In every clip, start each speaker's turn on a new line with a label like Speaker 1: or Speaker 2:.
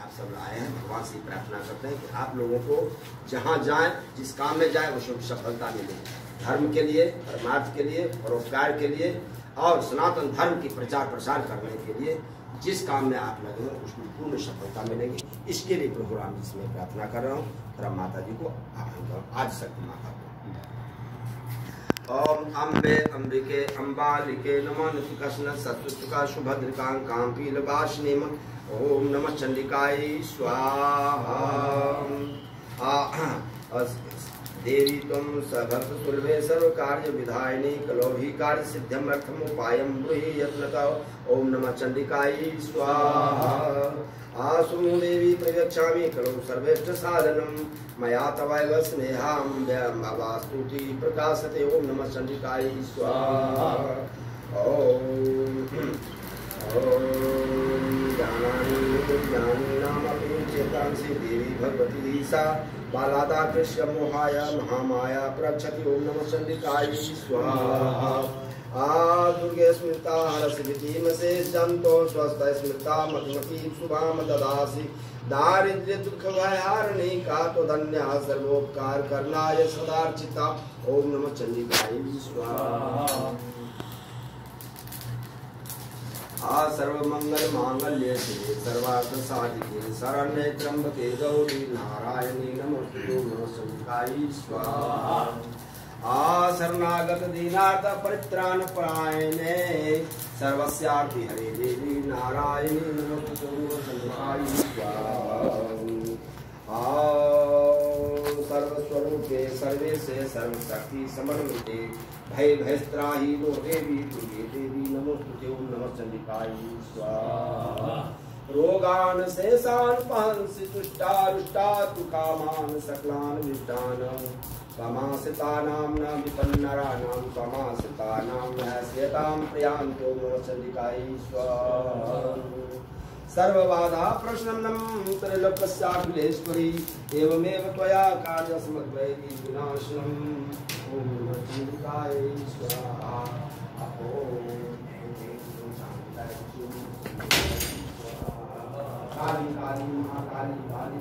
Speaker 1: आप सब आए हैं, भगवान से प्रार्थना करते हैं कि आप लोगों को जहाँ जाए, जिस काम में जाए, उसमें सफलता मिले। धर्म के लिए, परमार्थ के लिए, परोपकार के लिए और सनातन धर्म की प्रचार प्रसार करने के लिए जिस काम में आप लगे हो उसमें पूर्ण सफलता मिलेगी। इसके लिए प्रभु राम जी से मैं प्रार्थना कर रहा हूँ। राम माता जी को आह्वान करो, आज शक्ति माता को। ओम अम्बे अंबिके अम्बालिके नमः नतिकस्न सत्सुका सुभद्रकां पीलवासिनीम। ओम नमः चंडिकाय स्वाहा। देवी त्वं सर्वभक्त सुलभे सर्व कार्य विधायिनी कलो हि कार्य सिद्ध्यमर्थम उपायं ब्रूहि यत्नतः। ओम नमः चंडिकाय स्वाहा। आसुनु देवी प्रयच्छामि कलो सर्वेष्ट साधनं मया तवैव स्नेहाम्बवास्तुति प्रकाशते। ओम नमः चंडिकाय स्वाहा। ओम ज्ञानानि चेतांसि देवी भगवती ईसा बालादा कृष्ण मोहाय महामाया प्रक्षति। ओम नमः चंडिकाय स्वाहा। दुर्गे स्मृता हरसिद्धीमसे जंतो स्वस्थ स्मृता मधुमती शुभाम ददासि। दारिद्र्य दुख भयारिणी का तो धन्य सर्वोपकार करनाय सदार्चिता। ओम नमः चंडिकाय स्वाहा। सर्वमंगल मांगल्ये शिवे सर्वार्थ साधिके शरण्ये त्र्यंबके गौरी नारायणी नमोस्तुते। नमः चंडिकाय स्वाहा। शरणागत दीनार्थ परित्राण परायणे सर्वस्यार्ति हरे देवी नारायणी नमोस्तुते। नमः चंडिकाय स्वाहा। सर्वस्वरूपे सर्वेशे सर्वशक्ति समन्विते भय भयस्त्राहि नो देवी दुर्गे देवी नमोस्तुते। ओम नमः चंडिकाय स्वाहा। रोगान शेषान पहंसि तुष्टारुष्टा तु कामान सकलान विष्टान कामासितानां न विपन्नराणां कामासितानां न श्यतां प्रियांतो। नमः चंडिकाय स्वाहा। सर्वबाधा प्रश्नन्नं त्रैलोक्यस्याखिलेश्वरी एवमेव त्वया कार्यसमद्वैति विनाशनम्। ओम नमः चंडिकाय स्वाहा। काली काली महाकाली काली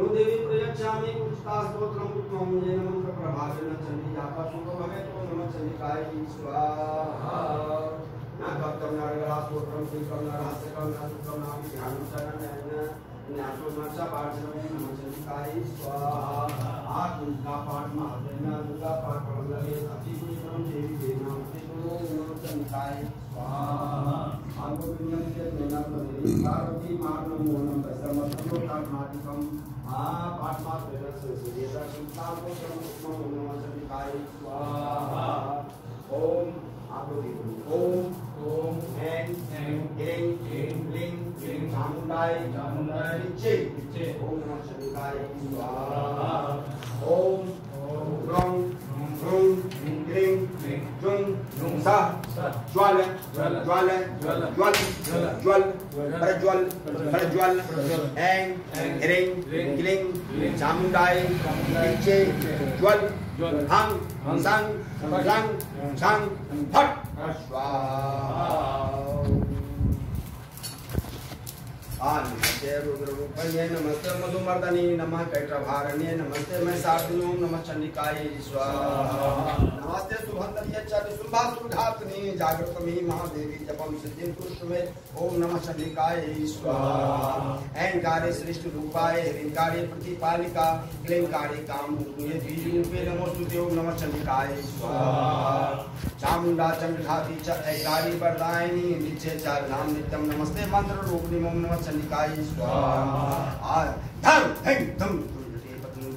Speaker 1: देवी प्रयच्छामि पुष्पास्तोत्रं पुष्पं येन मंत्र प्रभावेन चंडी जापा शुभ भवेत्। ओम नमः चंडिकाय स्वाहा। न भक्तं न रगरास्तोत्रं श्रीकं न रहस्यकं न सुखं न ध्यानं शरणेन न्यासो न च पाठनं। नमः चंडिकाय स्वाहा। दुर्गा पाठ महादेव दुर्गा पाठ लगे अति गुणं देवी देना ओम नमः चंडिकाय स्वाहा। आगोविंदं के नैना प्रदेश पार्वती मार्गं मोहनं दशमस्तको कर्णाटिकं पाठमात्र सुदेशा संस्थान को सर्वोत्तम। ओम नमः चंडिकाय स्वाहा। ओम ओम ओम ऐं ह्रीं क्लीं चामुंडाय चे। ओम नमः चंडिकाय स्वाहा। ओम ग्रौं ग्रौं क्लीं जुं सा ज्वाल ज्वाल ज्वल ज्वल प्रज्वल प्रज्वल ऐं ह्रीं क्लीं चामुंडाय चे ज्वल हं सं रं छं फट स्वाहा। नमस्ते रुद्ररूपण्ये नमस्ते मधुमर्दनी नमः कैटभारण्ये नमस्ते महिषासुनो नमः चंडिकाय स्वाहा। नमस्ते सुभद्रये शुभासुरघातनी जागृतमी महादेवी जपम सिद्धिं कुरुष्वे। ओम नमः चंडिकाय स्वाहा। ऐंकारे सृष्ट रूपाय ह्रींकारे प्रतिपालिका क्लींकारे कामरूपे द्विजरूपे नमोस्तुते। ओम नमः चंडिकाय स्वाहा। चामुंडा चंडघाती च ऐकारी वरदायिनी नित्य चारधाम नित्यं नमस्ते मंत्र रूपिणी। ओम नमः चंडिकाय स्वाहा। धम धम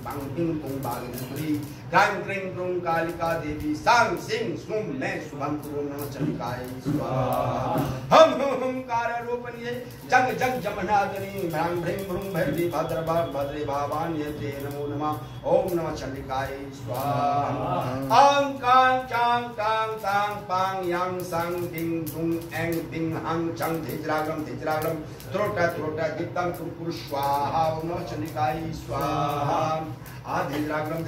Speaker 1: धम सांग पिंग पुंग बागेश्वरी क्रांग क्रिंग क्रुंग कालिका देवी सांग सिंह सुम मैं शुभम तुम नमः चंडिकाय स्वाहा हम कार रूपनिये जग जग जमनादनी भ्रां भ्रीं भ्रूं भैरवी भद्रे भावान्ये ते नमो नमः ओम नमः चंडिकाय स्वाहा आं कां चां कां तां पां yang sang ding dung eng ding hang chang dhijragam trota trota gittam kurkur swaha om namo chandikaye swaha adhijragam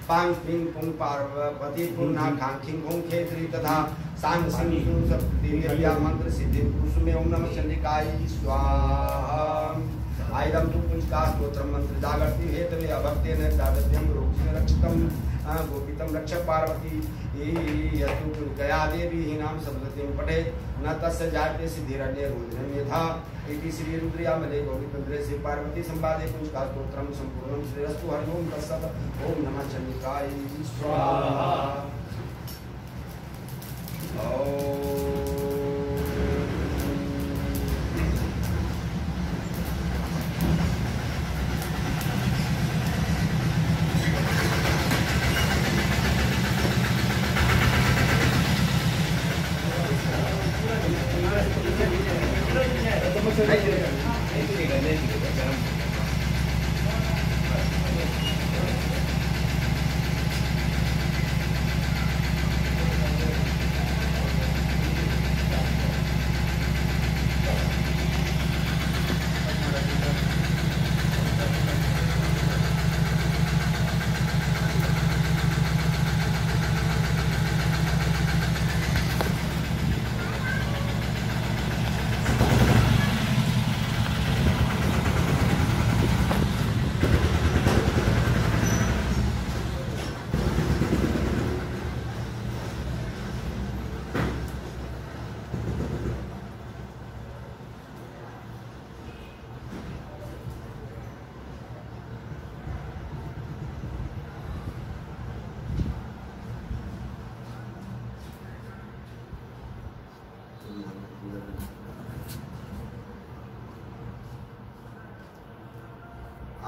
Speaker 1: pang ping pung parvati purna khang king hong khetri तथा sang sang sung सब दिव्या मंत्र सिद्धि कुसुमे ओम नमः चंडिकाय स्वाहा आयदम तु पुष्का स्तोत्रम मंत्र जागर्ति Hathaway अभक्तेन दादत्यं रोक्षेण रक्षितम् गोपितम रक्ष पार्वती यतु गया देवी ही नाम सदगतिम पठे न तस्य जाते सिद्धिरण्य रुद्रम यथा इति श्री रुद्रयामले गोवितन्द्रे श्री पार्वती संवादे पुष्का स्तोत्रम संपूर्णम श्रीरस्तु हरि ओम तत्सत् ओम नमः चंडिकाय स्वाहा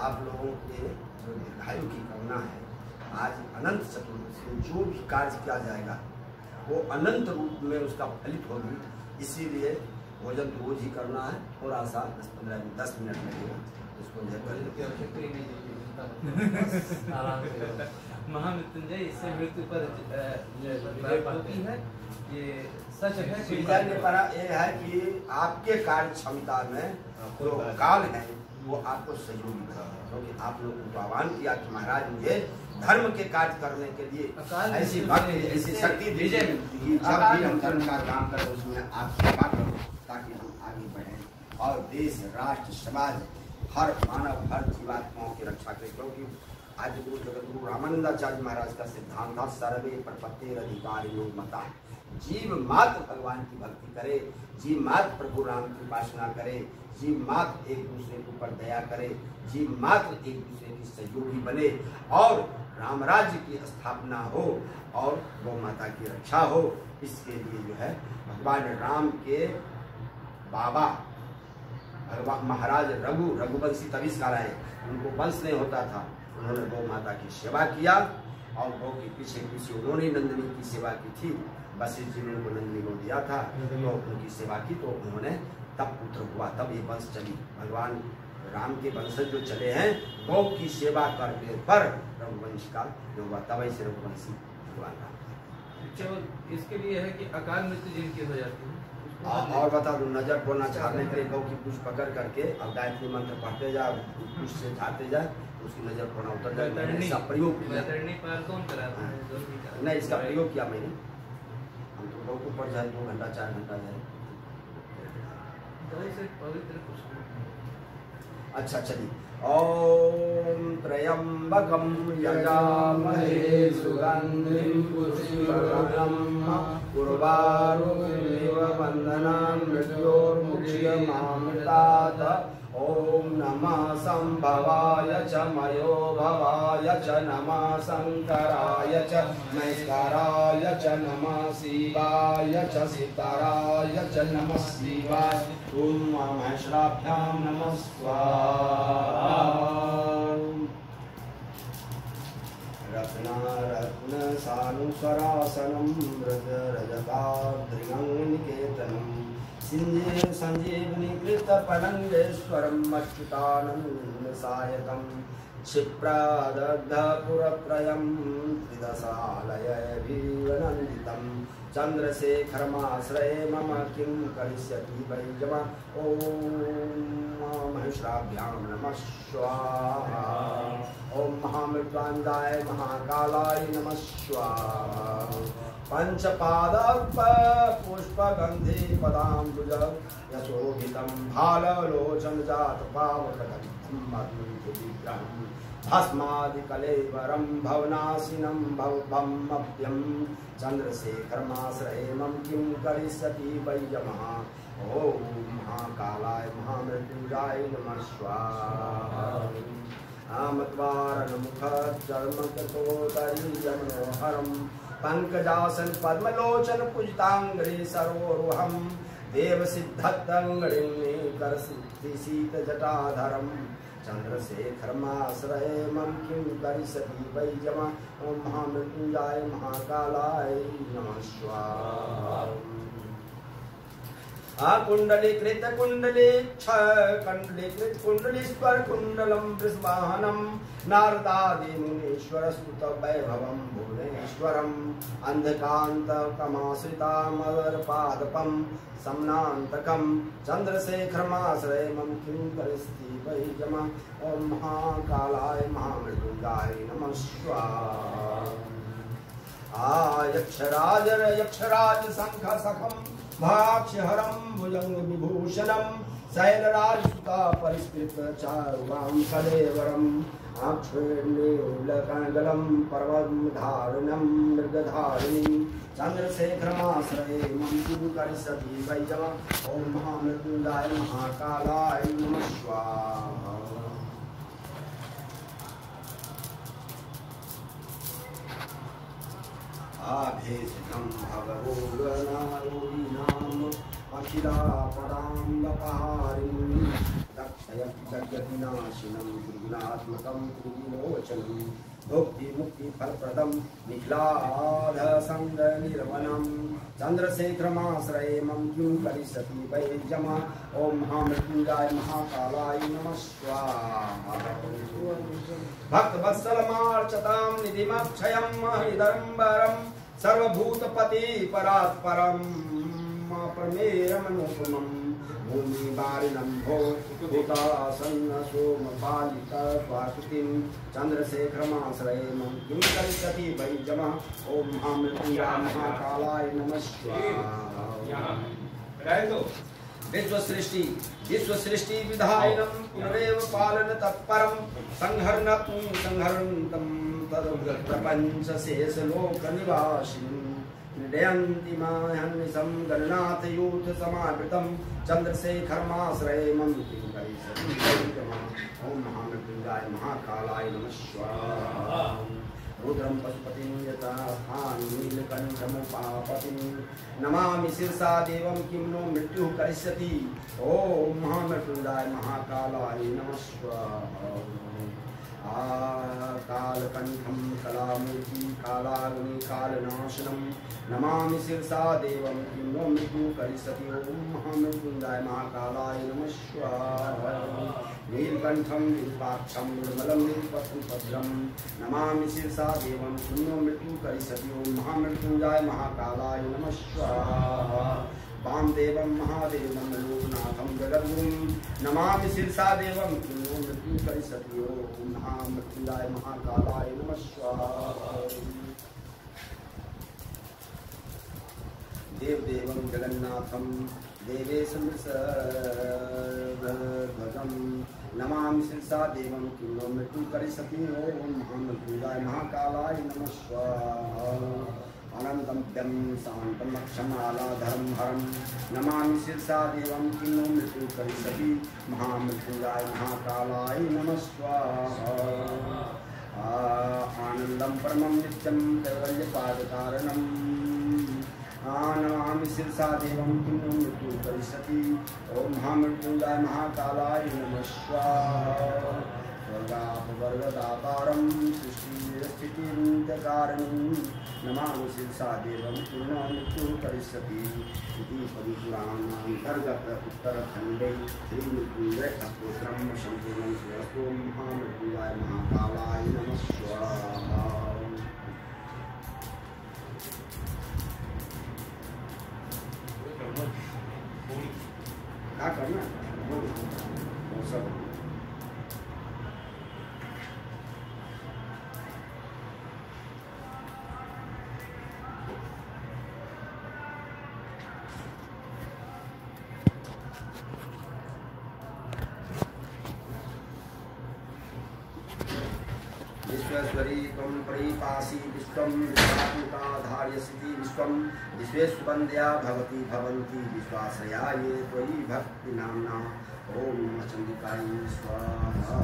Speaker 1: आप लोगों के जो दीर्घायु की कामना है, आज अनंत चतुर्दशी जो भी कार्य किया जाएगा वो अनंत रूप में उसका फलित होगी। इसीलिए भोजन रोज ही करना है, थोड़ा सा 10 मिनट लगेगा इसको
Speaker 2: महामृत्युंजय इससे मृत्यु पर होती है, ये सच है।
Speaker 1: ये है कि आपके कार्य क्षमता में जो काल है वो आपको सहयोग करेगा, क्योंकि आप लोगों को आह्वान किया कि महाराज मुझे धर्म के कार्य करने के लिए ऐसी भक्ति ऐसी शक्ति दीजिए कि जब भी हम धर्म का काम करें उसमें आप सेवा करो ताकि हम आगे बढ़ें और देश राष्ट्र समाज हर मानव हर जीवात्माओं की रक्षा करें। क्योंकि आदि गुरु जगत गुरु रामानंदाचार्य महाराज का सिद्धांत था सर्वे प्रपत्तिर अधिकारियो मता, जीव मात्र भगवान की भक्ति करे, जीव मात्र प्रभु राम की उपासना करे, जीव मात्र एक दूसरे के ऊपर दया करे, जीव मात्र एक दूसरे की सहयोगी बने और राम राज्य की स्थापना हो और गौ माता की रक्षा हो। इसके लिए जो है भगवान राम के बाबा भगवान महाराज रघुवंशी तभी कहलाए, उनको वंश नहीं होता था, उन्होंने गौ माता की सेवा किया और गौ के पीछे पीछे उन्होंने नंदिनी की सेवा की थी। वशिष्ठ जी ने उनको नंदिनी को दिया था तो उनकी सेवा की तो उन्होंने तब पुत्र हुआ, तब ये वंश चली। भगवान राम के वंशज जो चले हैं गौ की सेवा करने पर रघुवंश का जो हुआ, तब ऐसे रघुवंशी भगवान का।
Speaker 2: केवल इसके लिए है कि अकाल मृत्यु जिनकी हो जाती है।
Speaker 1: और बता दो, नजर टोना झाड़ने के लिए गौ की पूछ पकड़ करके अब गायत्री मंत्र पढ़ते जाओ, पूछ से झाड़ते जाए उसकी नजर टोना उतर जाए। इसका प्रयोग किया नहीं, इसका प्रयोग किया मैंने। हम तो गौ को पड़ जाए 2 घंटा 4 घंटा जाए। अच्छा चलिए, ओम त्र्यंबकम यजामहे सुगंधिं पुष्टिवर्धनम् उर्वारुकमिव बन्धनान् मृत्योर्मुक्ष्यमामृतात्। ओम नमः संभवाय च मयो भवाय च नमः शंकराय च महेश्वराय च नमः शिवाय च सिताराय च नमः शिवाय। ओम महेश्वराभ्यां नमः स्वाहा। रत्नसानुस्वरासनं व्रजरजताद्रिगङ्निकेतनं सञ्जीवनीकृतपलङ्गेश्वरम् अच्युतानन्दसायकं क्षिप्रादग्धपुरत्रयं त्रिदशालयभिवनन्दितं चन्द्रशेखरमाश्रये मम किं करिष्यति वै जमा ॐ महेश्वराभ्यां नमः स्वाहा ॐ महामृत्युञ्जयाय महाकालाय नमः स्वाहा पंचपादपुष्पगन्धे पदाम्बुज यशोभितं भाललोचनजातपावकदग्धं भस्मादिकलेवरं भवनाशिनं भवमभ्यं चन्द्रशेखरमाश्रये मम किं करिष्यति वै यमः ॐ महाकालाय महामृत्युञ्जयाय नमः स्वाहा आमद्वारणमुखचर्मकटोतरीयमनोहरं पंकजासन पद्मलोचन पूजितांग्रे सरोरुहं देवसिद्धत्तंगड़िं करसिद्धिशीतजटाधरं चन्द्रशेखरमाश्रये मम किं करिष्यति वै जमा ॐ महामृत्युञ्जयाय महाकालाय नमः स्वाहा कुंडलीकृत कुंडलीक्ष कुंडलीकृत कुंडलीश्वर कुंडलं वृषवाहनं नारदादिमुनीश्वर स्तुत वैभवं भुवनेश्वरम् अंधकान्तकमाश्रितामरपादपं समनान्तकं चन्द्रशेखरमाश्रये मम किं करिष्यति वै जमा ॐ महाकालाय महामृत्युञ्जयाय नमः स्वाहा यक्षराज शंख सखं भाक्षहरं भुजंग विभूषणं शैलराजसुता परिष्कृत चारुवां कलेवरम् अक्षुण्डीलकण्डलं पर्वतधारिणं मृगधारिणीं चन्द्रशेखरमाश्रये मम किं करिष्यति वै जमा ॐ महामृत्युञ्जयाय महाकालाय नमः स्वाहा आभेषितं भगवोगनारोगिणाम् अखिलापदाम्बपहारिणीं दक्षयज्ञविनाशिनं त्रिगुणात्मकं त्रिविलोचनं भुक्तिमुक्तिफलप्रदं निखिलाधसङ्गनिर्वनं चन्द्रशेखरमाश्रये मम किं करिष्यति वै जमा ॐ महामृत्युञ्जयाय महाकालाय नमः स्वाहा भक्तवत्सलमार्चतां निधिमक्षयं हरिदम्बरं सर्वभूतपति परात्परं प्रमेयमनुपमं भूमिवारिणं भूतासन्न सोमपालितपाकृतिं चन्द्रशेखरमाश्रये मम किं करिष्यति वै जमा ॐ महामृत्युञ्जयाय महाकालाय नमः स्वाहा विश्वसृष्टि विधायनं पुनरेव पालन तत्परं संहरणं तद् प्रपञ्चशेषलोकनिवासिनं निडयन्ति माहन्निशं गणनाथयूथ समावृतं चन्द्रशेखरमाश्रये मम किं करिष्यति वै जमा ॐ महामृत्युञ्जयाय महाकालाय नमः स्वाहा रुद्रं पशुपतिं यथा नीलकण्ठमुपापतिं नमामि शिरसा देवं किं नो मृत्युः करिष्यति ॐ महामृत्युञ्जयाय महाकालाय नमः स्वाहा कालकण्ठं कलामूर्ति कालाग्नि कालनाशनं नमामि शिरसा देवं किं नो मृत्युः करिष्यति ॐ महामृत्युञ्जयाय महाकालाय नमः स्वाहा नीलकण्ठं नीलपाक्षं निर्मलं नीलपत्रं नमामि शिरसा देवं किं नो मृत्युः करिष्यति ॐ महामृत्युञ्जयाय महाकालाय नमः स्वाहा वामदेवं महादेवं लोकनाथं जगद्गुरुं नमामि शिरसा देवं किं नो मृत्युः करिष्यति ॐ महामृत्युञ्जयाय महाकालाय नमः स्वाहा देवदेवं जगन्नाथं देवेशं ध्वजं नमामि शिरसा देवं किं नो मृत्युः करिष्यति ॐ महामृत्युञ्जयाय महाकालाय नमः स्वाहा अनन्तं शान्तं अक्षमालाधरं हरं नमामि शिरसा देवं किं नो मृत्युः करिष्यति महामृत्युञ्जयाय महाकालाय नमः स्वाहा आनन्दं परमं नित्यं कैवल्यपादकारणं नमामि शिरसा देवं किं नो मृत्युः करिष्यति ॐ महामृत्युञ्जयाय महाकालाय नमः स्वाहा स्वर्गापवर्गदातारं सृष्टिस्थितिन्त्यकारणं नमामि शिरसा देवं पूर्णमृत्युः करिष्यति इति पद्मपुराणान्तर्गत उत्तरखण्डे श्रीमृत्युञ्जयस्तोत्रं सम्पूर्णं श्रीरस्तु महामृत्युञ्जय महाकालाय नमः स्वाहा। क्या करना है वो सब विश्वेश्वरी त्वं परिपासि विश्वं विश्वात्मकाधार्यसिति विश्वं विश्वेश्ववन्द्या भवति भवन्ति विश्वाश्रया ये त्वयि भक्तिनाम्ना ॐ नमः चण्डिकाय स्वाहा।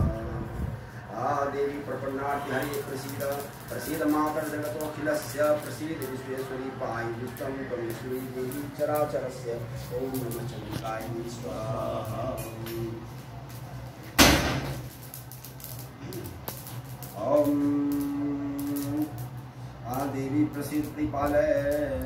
Speaker 1: देवी प्रपन्नार्ति हरे प्रसीद प्रसीद मातर्जगतोऽखिलस्य प्रसीद विश्वेश्वरी पाहि विश्वं त्वमेश्वरी देवी चराचरस्य ॐ नमः चण्डिकाय स्वाहा। देवी प्रसीद प्रतिपालय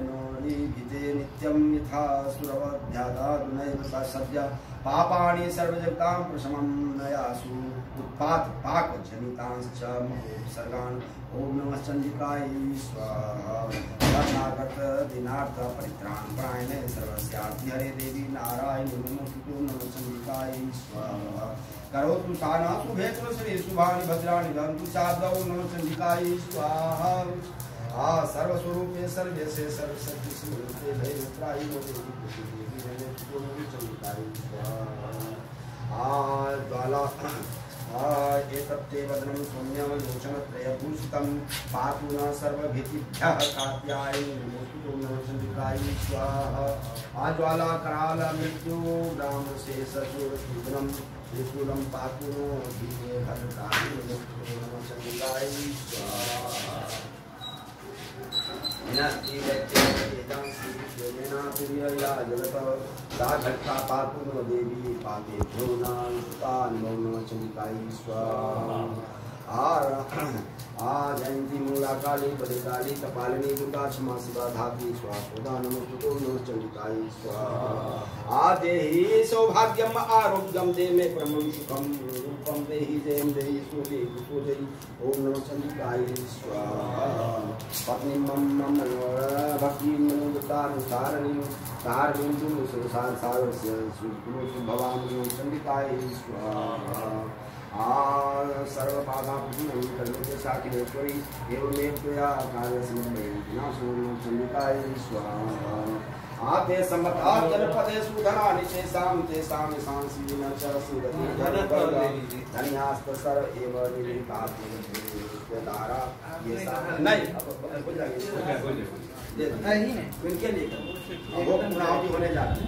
Speaker 1: नोरि भिजे नित्यं यथा सुरवध्यादादुनैव सद्य पापाणि सर्वजगतां प्रशमं नयासु उत्पात पाक जनितांश्च महोत्सर्गान् ॐ नमः चण्डिकाय स्वाहा। शरणागत दिनार्थ परित्राण परायणे सर्वस्यार्ति हरे देवी नारायणि नमोस्तुते नमः चण्डिकाय स्वाहा। करोतु साना शुभे श्री शुभानि भद्राणि भवन्तु साधौ नमः चण्डिकाय स्वाहा। सर्वस्वरूपे सर्वेशे सर्वशक्ति स्वरूपे भैरत्रायि चण्डिकाय स्वाहा। ज्वाला एतत्ते वदनं सौम्यं लोचनत्रयभूषितं पातु न सर्वभीतिभ्यः कात्यायनि नमोस्तुते नमः चण्डिकाय स्वाहा। ज्वाला कराल मृत्यु ग्राम शेषशूरशूदनं त्रिशूलं पातु नो धीरे भद्रकाली नमोस्तुते नमः चण्डिकाय स्वाहा। विनस्ति वैद्येदं श्रीकृष्णेना तुर्यया जगत सा घट्टा पातु नो देवी पाते भ्रूणानुता नमो चण्डिकाय स्वाहा। जयंती मूला काली बलिकाली कपालिनी दुर्गा क्षमा शिवा धात्री स्वाहा नमोस्तुते नमः चण्डिकाय स्वाहा। देहि सौभाग्यम आरोग्यम दे मे परमं सुखम रूपम देहि जयं देहि सुदे सुदेहि ॐ नमः चण्डिकाय स्वाहा। पत्नी मम भक्ति मनोगतानुसारणीं तारणीं संसार सारस्य सुभवामि चण्डिकाय स्वाहा। सर्वबाधापूर्णं कल्पते साखिलेश्वरी एवमेव त्वया कार्यसमन्वयेन चण्डिकाय स्वाहा। ते सम्मता जनपदे सुधनानि तेषां तेषां सांसीन च सुदति धन्यास्तसर एव निलितात्मदारा ये नहीं नहीं इनके लिए वो पुनावती होने जाते हैं।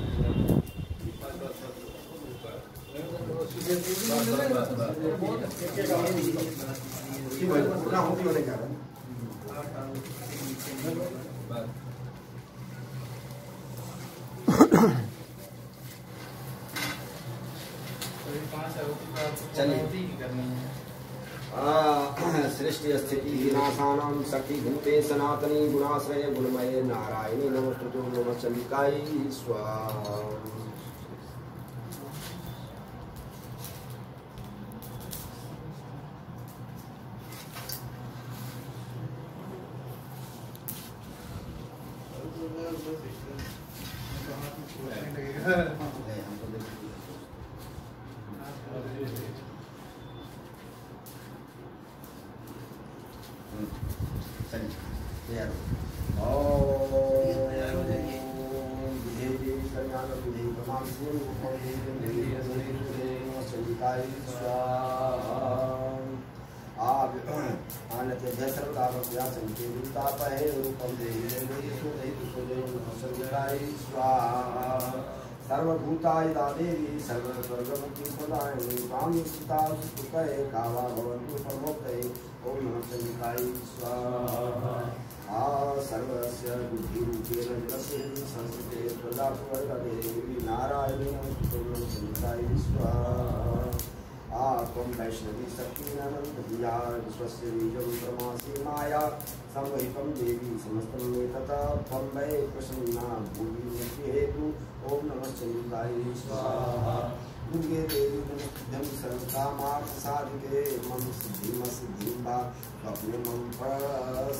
Speaker 1: सृष्टि स्थिति विनाशानां शक्ति भूते सनातनी गुणाश्रय गुणमये नारायणी नमोस्तुते नमः चण्डिकाय स्वाहा। सर्वभूतायिता देवी सर्वस्वर्गमुक्तिप्रदायिनी कामयुक्ता सुकृतये कावा भवन्तु सर्वोक्तये ॐ नमः चण्डिकाय स्वाहा। सर्वस्य बुद्धिरूपेण जगस्य संस्कृते प्रदातुवर्गदेवी नारायणेन नमोस्तुते नमः चण्डिकाय स्वाहा। त्वं वैष्णवी शक्तिरनन्तया विश्वस्य बीजं ब्रह्मासि माया संवहितं देवी समस्तं मे तथा त्वं वै प्रसन्ना भूमि हेतु ओम नमः चन्द्राय स्वाहा दुर्गे देवी नमस्तुभ्यं सर्वकामार्थसाधिके मम सिद्धिं वा स्वप्ने मम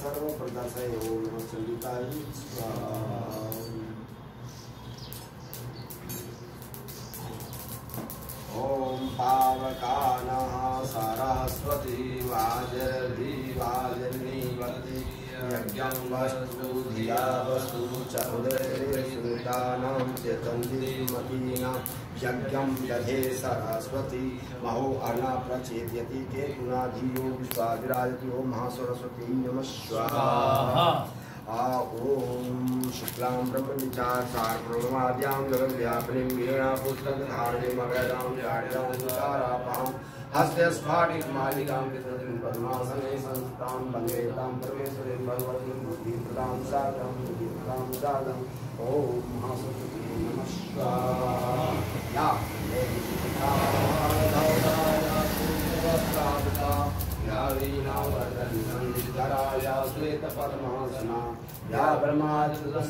Speaker 1: सर्वप्रदर्शय ओम नमः चन्द्राय स्वाहा ओम पावकानः सरस्वती वाजरी वाजनीवती यज्ञं वस्तु धिया वस्तु च उदरे सुतानां चेतन्तीमतीनां यज्ञं दधे सरस्वती महो अर्णा प्रचेद्यति केतुना धियो विश्वा विराजति ओम महासरस्वती नमः स्वाहा ओम शुक्लां ब्रह्मविचार सारप्रणवाद्यां जगद्व्यापिनीं वीणा पुस्तकधारिणीं अवैधां जाड्यां तुषारापां हस्ते स्फाटिकमालिकां वितरतीं पद्मासने संस्थितां वन्दे तां परमेश्वरीं भगवतीं बुद्धिप्रदां सागरं बुद्धिप्रदां सागरं ओम महासरस्वती नमः स्वाहा या देवी या वीणावर्धनन्दितकरा श्वेतपद्मासना या ब्रह्मादित्य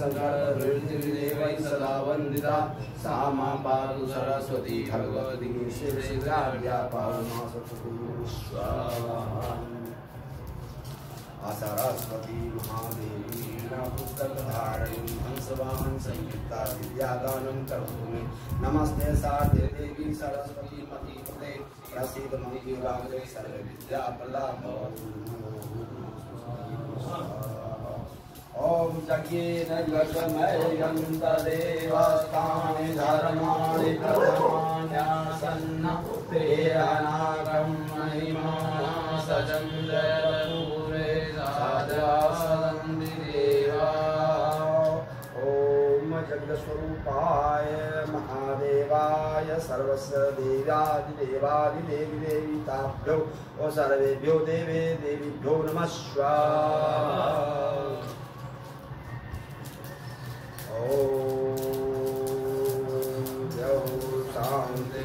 Speaker 1: सदा वन्दिता सा मा पातु सरस्वती भगवती श्रीराध्या सरस्वती स्वाहा सरस्वती महादेवी पुस्तकधारिणीं हंसवाहन संयुक्ता विद्यादानं करोमि नमस्ते सारदे देवी सरस्वती मतीपते प्रसीद मंगलाग्रे सर्वविद्याफलाभवतु ओम यज्ञेन यज्ञमयं तदेवास्तानि धर्माणि प्रथमान्यासन्न ते अनागं महिमा सजं जयपूरे सादासन्दिदेवा ओम जगदस्वरूपाय महादेवाय सर्वस्य देवादिदेवादिदेवी देविताभ्यो ओ सर्वेभ्यो देवे देवीभ्यो नमः स्वाहा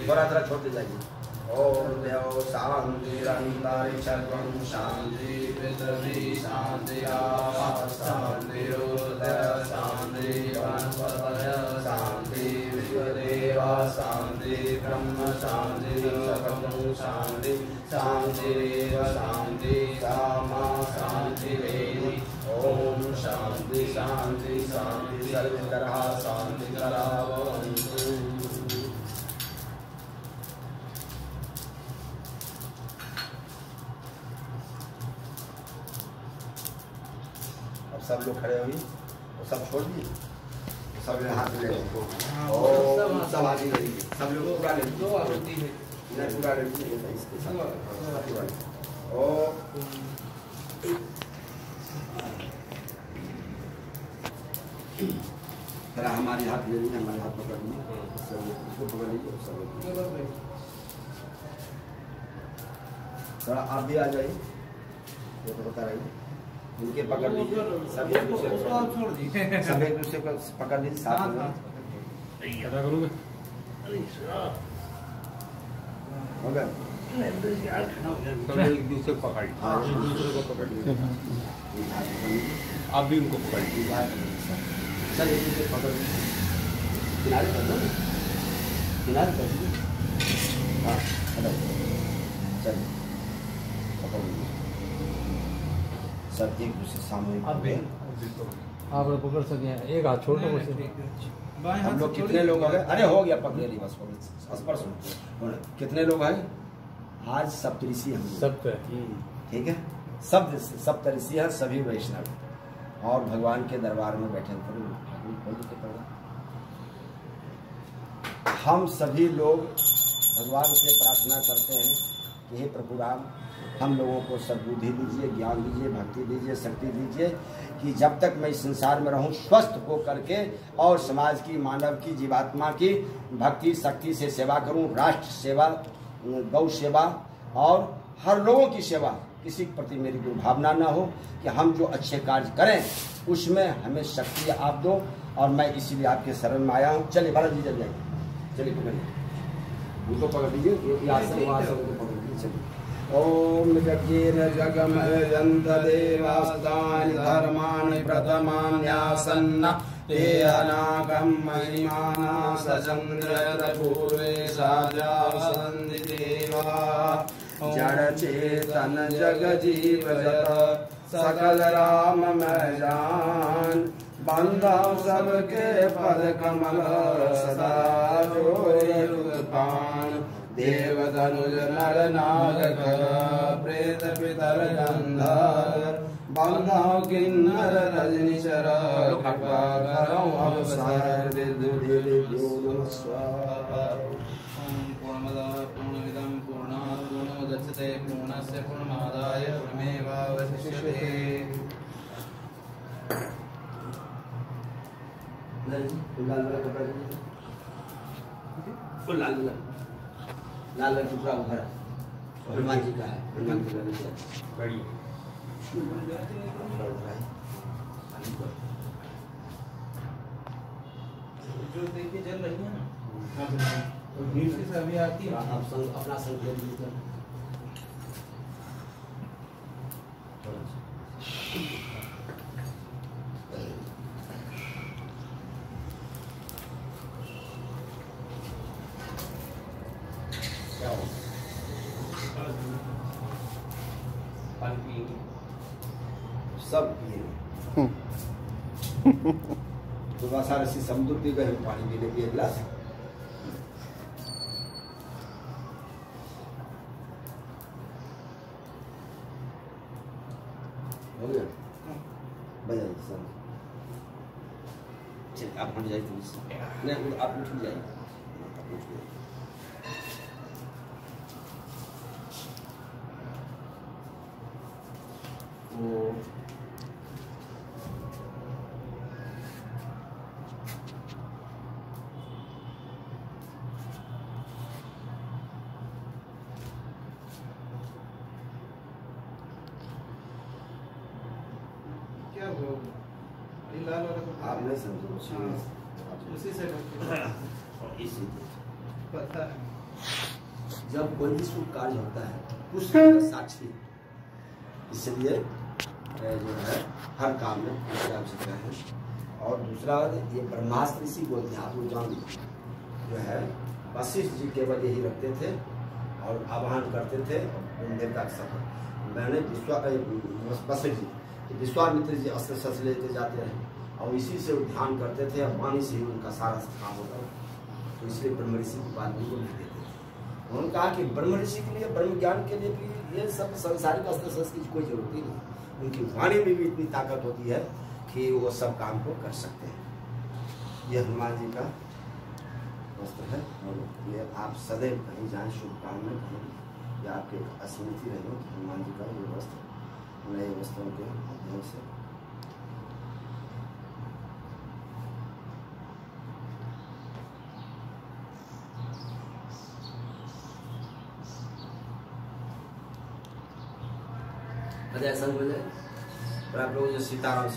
Speaker 1: थोड़ा थोड़ा छोड़ते जाइए ओम देव शांतिरन्तरिक्षं शांति पृथ्वी शांति शांतिरोदय शांति वनस्पतय शांति विश्वदेवा शांति ब्रह्म शांति सकलं शांति शांतिरेव शांति सामा शांतिरेवि ओम शांति शांति शांति सर्वतरः शांतिकरा भवन्तु सब लोग खड़े हुई और सब छोड़ दिए सब हाथ ले सब हाथ ले सब लोग पूरा ले दो आरती है इधर पूरा ले इसके साथ ओ जरा हमारे हाथ ले लीजिए हमारे हाथ पकड़ लीजिए सब इसको पकड़ लीजिए सब थोड़ा आप भी आ जाइए ये तो बता रही उनके पकड़ लीजिए सब एक दूसरे को पकड़ लीजिए साथ में मगर एक दूसरे को पकड़ लीजिए आप भी उनको पकड़ लीजिए सर एक दूसरे पकड़ लीजिए किनारे कर दो किनारे कर दीजिए हाँ चलिए पकड़ लीजिए सब एक दूसरे सामने
Speaker 2: आप पकड़ सके एक हाथ छोड़ दो
Speaker 1: हम लोग कितने लोग आ गए अरे हो गया पकड़ ली बस स्पर्श कितने लोग आए आज सप्तऋषि हम
Speaker 2: सब
Speaker 1: ठीक है सब सप्तऋषि है सभी वैष्णव और भगवान के दरबार में बैठे हम सभी लोग भगवान से प्रार्थना करते हैं कि हे प्रभु राम हम लोगों को सद्बुद्धि दीजिए ज्ञान दीजिए भक्ति दीजिए शक्ति दीजिए कि जब तक मैं इस संसार में रहूं स्वस्थ हो करके और समाज की मानव की जीवात्मा की भक्ति शक्ति से सेवा करूं राष्ट्र सेवा गौ सेवा और हर लोगों की सेवा किसी के प्रति मेरी दुर्भावना न हो कि हम जो अच्छे कार्य करें उसमें हमें शक्ति आप दो और मैं इसीलिए आपके शरण में आया हूँ। चलिए भरत जी चल जाइए चलिए पकड़िए इनको पकड़ लीजिए, ये आसन वासन को पकड़ लीजिए। चलिए। ओम यज्ञेन जगमयजन्त देवास्तानि धर्माणि प्रथमान्यासन्न ते अनागम महिमाना सचन्द्र पूर्वे साजासन्ति देवा जड़ चेतन जग जीव जत सकल राम मैं जान बंधव सबके पद कमल सदा जोरि पान देव धनुज नर नाग कर प्रेत पितर गंधर बंधव किन्नर रजनी चर कृपा करो अवसर विदुदिव्यो नमस्कार।
Speaker 2: पूर्णमदः पूर्णमिदं पूर्णात् पूर्णमुदच्यते पूर्णस्य पूर्णमादाय पूर्णमेवावशिष्यते।
Speaker 1: लाल टुकड़ा उधर हनुमान जी का है, हनुमान जी का बड़ी
Speaker 2: जो देखिए जल रही है ना, तो भीड़ से अभी आती है।
Speaker 1: आप संग अपना संकल्प लीजिए। सब पिए तो सारे से समुद्र पी गए, पानी पीने के गिलास हो गया। बजाइए सब। चलिए आप हट जाइए थोड़ी, नहीं आप उठ जाइए, आप उठ जाइए।
Speaker 2: क्या हुआ? ये लाल वाला तो
Speaker 1: आप नहीं समझो,
Speaker 2: उसी से
Speaker 1: इसी
Speaker 2: पता है।
Speaker 1: जब कोई भी शुभ कार्य होता है कुछ साक्षी, इसलिए जो है हर काम में पूजा आवश्यकता है। और दूसरा ये ब्रह्मास्त्र इसी बोलते हैं, आप लोग जान लीजिए। जो है वशिष्ठ जी केवल यही रखते थे और आह्वान करते थे देवता के साथ। मैंने वशिष्ठ जी विश्वामित्र जी अस्त्र शस्त्र लेते जाते रहे और इसी से वो ध्यान करते थे और वाणी से ही उनका सारा काम होता था। तो इसलिए ब्रह्म ऋषि की बात बिल्कुल नहीं देते थे। उन्होंने कहा कि ब्रह्म ऋषि के लिए, ब्रह्म ज्ञान के लिए भी ये सब संसारिक अस्त्र शस्त्र की कोई जरूरत ही नहीं। उनकी वाणी में भी इतनी ताकत होती है कि वो सब काम को कर सकते हैं। ये हनुमान जी का वस्त्र है और ये आप सदैव कहीं जाएं शुभकामना कहीं या आपके स्मृति रहे कि हनुमान जी का ये वस्त्र नए वस्त्रों के माध्यम से बजाय संग बजाय और आप लोग जो सीताराम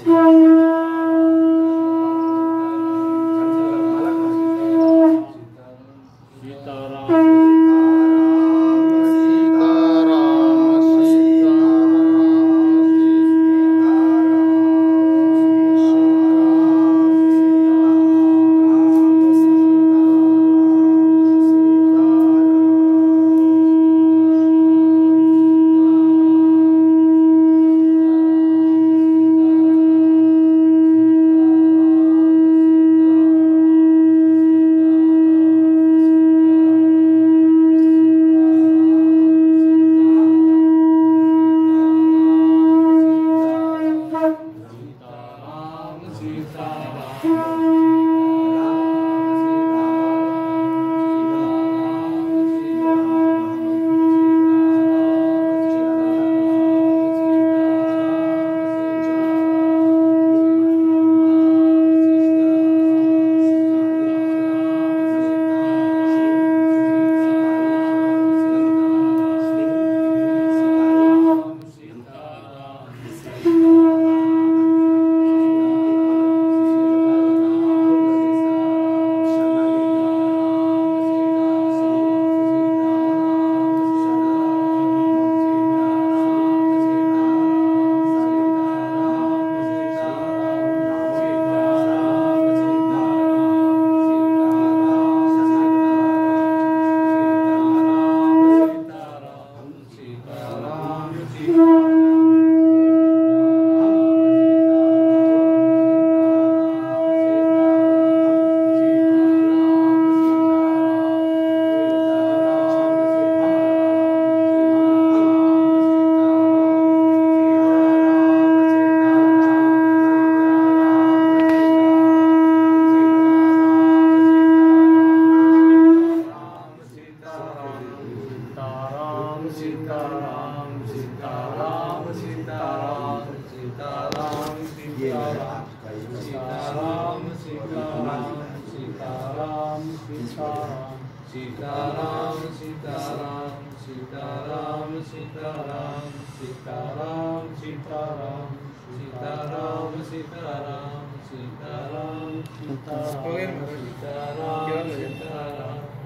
Speaker 2: सीताराम सीताराम सीताराम सीताराम सीताराम सीताराम सीताराम सीताराम सीताराम सीताराम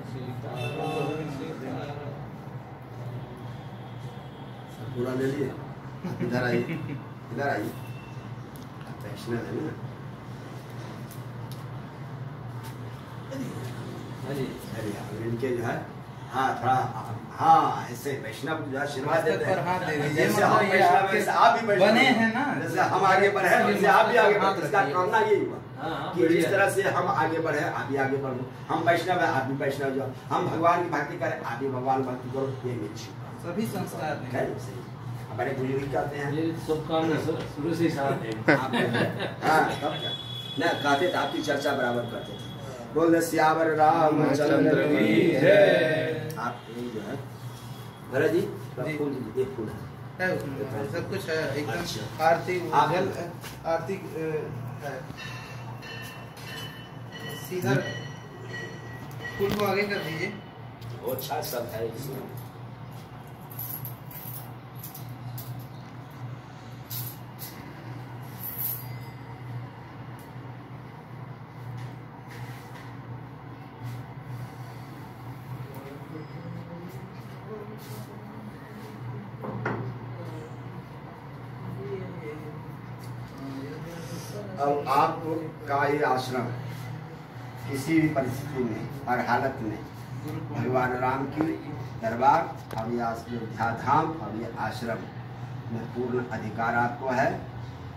Speaker 2: सीताराम सीताराम।
Speaker 1: पूरा ले लिए। इधर आइए, इधर आइए। वैष्णव है ना। अरे इनके जो है हाँ थोड़ा हाँ ऐसे वैष्णव जो है आशीर्वाद देते हैं। जैसे हम वैष्णव वैसे आप भी वैष्णव
Speaker 2: बने हैं ना।
Speaker 1: जैसे हम आगे बढ़े वैसे आप भी आगे बढ़े। इसका करना यही हुआ कि जिस तरह से हम आगे बढ़े आप भी आगे बढ़ो। हम वैष्णव है आप भी वैष्णव जो हम भगवान की भक्ति करें आप भी भगवान भक्ति करो। ये मेरी
Speaker 2: सभी संस्कार हैं।
Speaker 1: बड़े बुजुर्ग कहते हैं
Speaker 2: ये शुभकामना शुरू से साथ है।
Speaker 1: हाँ तब क्या न कहते थे आपकी चर्चा बराबर करते थे। बोल श्यावर रामचंद्र की जय। आप जो है भरत जी फूल दीजिए। एक फूल
Speaker 2: है उसमें सब कुछ है एकदम। आरती जल आरती है सीधा फूल को आगे कर दीजिए।
Speaker 1: बहुत अच्छा सब है इसमें। अब आपका ये आश्रम किसी भी परिस्थिति में और हालत में भगवान राम की दरबार और ये अयोध्या धाम और ये आश्रम में पूर्ण अधिकार आपको है।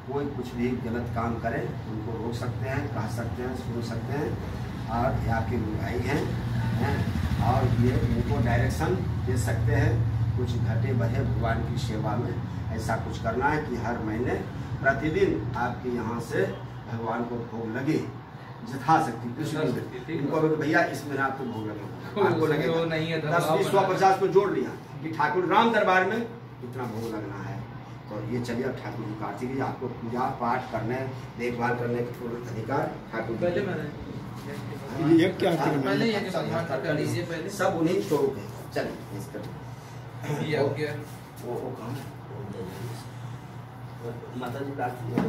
Speaker 1: कोई कुछ भी गलत काम करे उनको रोक सकते हैं, कह सकते हैं, सुन सकते हैं। और ये आपके गुरु भाई हैं और ये उनको डायरेक्शन दे सकते हैं। कुछ घटे बढ़े भगवान की सेवा में ऐसा कुछ करना है कि हर महीने प्रतिदिन आपके यहाँ से भगवान को भोग लगे यथाशक्ति। कुछ इनको भैया इस महीने आपको भोग लगे आपको लगे 10, 20, 100, 50 को जोड़ लिया कि ठाकुर राम दरबार में इतना भोग लगना है। तो ये चलिए अब ठाकुर जी कार्तिक जी आपको पूजा पाठ करने देखभाल करने के पूर्ण अधिकार ठाकुर
Speaker 2: पहले
Speaker 1: ये क्या
Speaker 2: पहले ये कर लीजिए पहले
Speaker 1: सब उन्हीं स्वरूप है। चलिए इसका वो कहाँ माता जी कार्तिक है ना।